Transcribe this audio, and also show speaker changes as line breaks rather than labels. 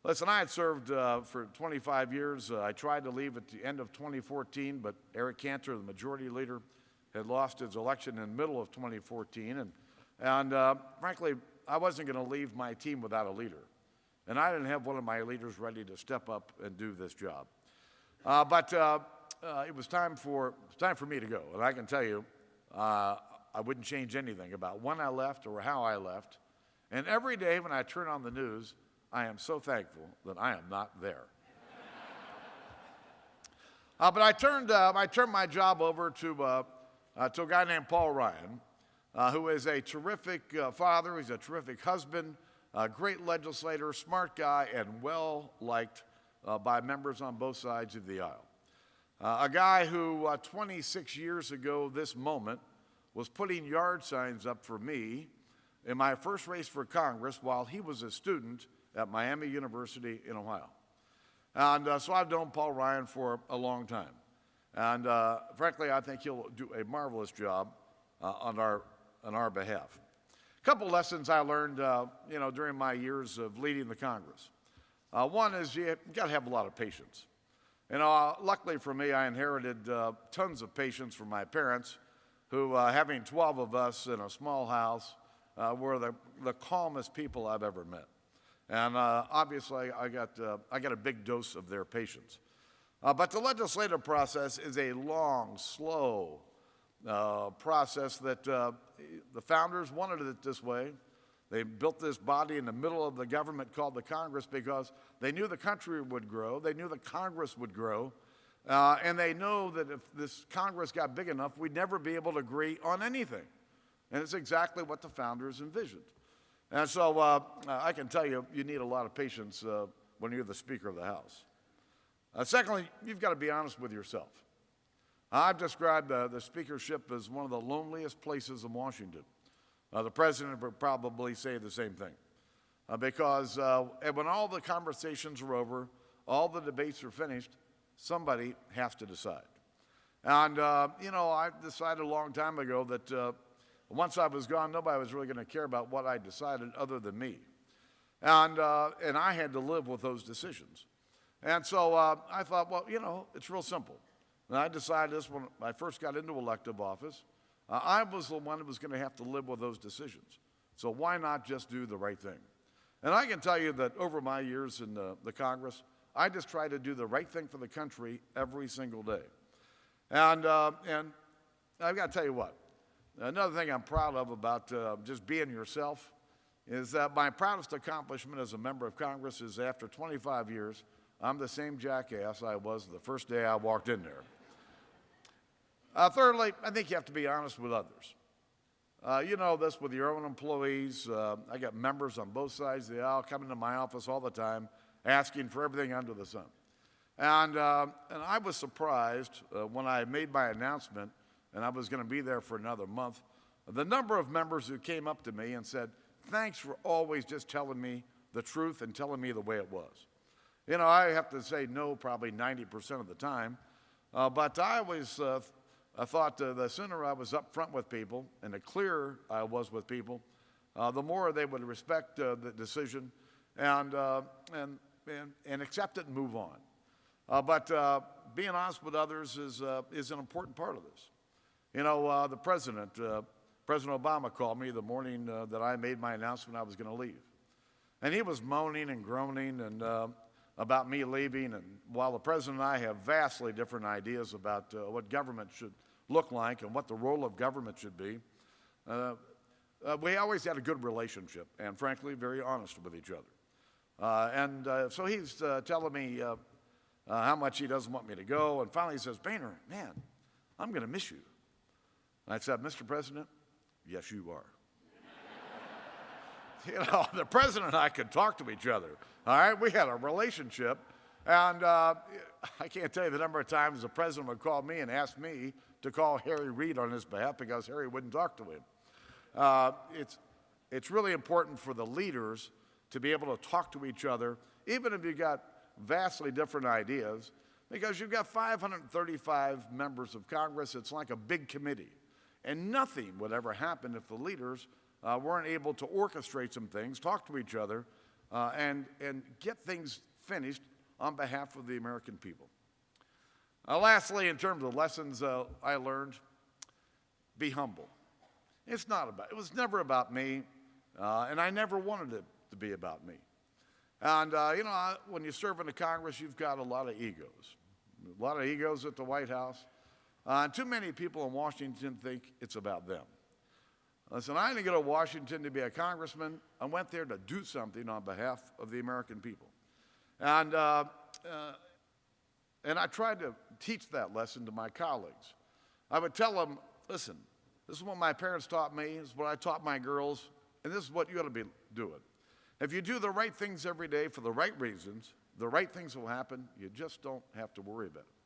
Listen, I had served for 25 years. I tried to leave at the end of 2014, but Eric Cantor, the majority leader, had lost his election in the middle of 2014. And frankly, I wasn't going to leave my team without a leader. And I didn't have one of my leaders ready to step up and do this job. But it was time for me to go. And I can tell you, I wouldn't change anything about when I left or how I left. And every day when I turn on the news, I am so thankful that I am not there. But I turned my job over to a guy named Paul Ryan, who is a terrific father. He's a terrific husband, a great legislator, smart guy, and well-liked by members on both sides of the aisle. A guy who 26 years ago this moment was putting yard signs up for me in my first race for Congress while he was a student at Miami University in Ohio. And so I've known Paul Ryan for a long time. And frankly, I think he'll do a marvelous job on our behalf. A couple lessons I learned during my years of leading the Congress. One is you got to have a lot of patience. Luckily for me, I inherited tons of patience from my parents, who, having 12 of us in a small house, were the calmest people I've ever met. And obviously, I got a big dose of their patience. But the legislative process is a long, slow process that the founders wanted it this way. They built this body in the middle of the government called the Congress because they knew the country would grow, they knew the Congress would grow, and they know that if this Congress got big enough, we'd never be able to agree on anything. And it's exactly what the founders envisioned. And so I can tell you, you need a lot of patience when you're the Speaker of the House. Secondly, you've got to be honest with yourself. I've described the speakership as one of the loneliest places in Washington. The president would probably say the same thing. Because when all the conversations are over, all the debates are finished, somebody has to decide. And, I decided a long time ago that once I was gone, nobody was really going to care about what I decided other than me. And I had to live with those decisions. And so I thought, well, it's real simple. And I decided this when I first got into elective office. I was the one who was going to have to live with those decisions. So why not just do the right thing? And I can tell you that over my years in the Congress, I just try to do the right thing for the country every single day. And I've got to tell you what. Another thing I'm proud of about just being yourself is that my proudest accomplishment as a member of Congress is after 25 years, I'm the same jackass I was the first day I walked in there. Thirdly, I think you have to be honest with others. You know this with your own employees. I got members on both sides of the aisle coming to my office all the time asking for everything under the sun. And I was surprised when I made my announcement and I was going to be there for another month, the number of members who came up to me and said, thanks for always just telling me the truth and telling me the way it was. I have to say no probably 90% of the time, but I always I thought the sooner I was up front with people and the clearer I was with people, the more they would respect the decision and accept it and move on. But being honest with others is an important part of this. The President Obama called me the morning that I made my announcement I was going to leave. And he was moaning and groaning and about me leaving. And while the President and I have vastly different ideas about what government should look like and what the role of government should be, we always had a good relationship and, frankly, very honest with each other. So he's telling me how much he doesn't want me to go. And finally he says, Boehner, man, I'm going to miss you. And I said, Mr. President, yes, you are. The President and I could talk to each other. All right, we had a relationship. And I can't tell you the number of times the President would call me and ask me to call Harry Reid on his behalf because Harry wouldn't talk to him. It's really important for the leaders to be able to talk to each other, even if you've got vastly different ideas, because you've got 535 members of Congress. It's like a big committee. And nothing would ever happen if the leaders weren't able to orchestrate some things, talk to each other, and get things finished on behalf of the American people. Lastly, in terms of lessons I learned, be humble. It was never about me, and I never wanted it to be about me. And, when you serve in the Congress, you've got a lot of egos. A lot of egos at the White House. And too many people in Washington think it's about them. Listen, I didn't go to Washington to be a congressman. I went there to do something on behalf of the American people. And I tried to teach that lesson to my colleagues. I would tell them, listen, this is what my parents taught me, this is what I taught my girls, and this is what you ought to be doing. If you do the right things every day for the right reasons, the right things will happen. You just don't have to worry about it.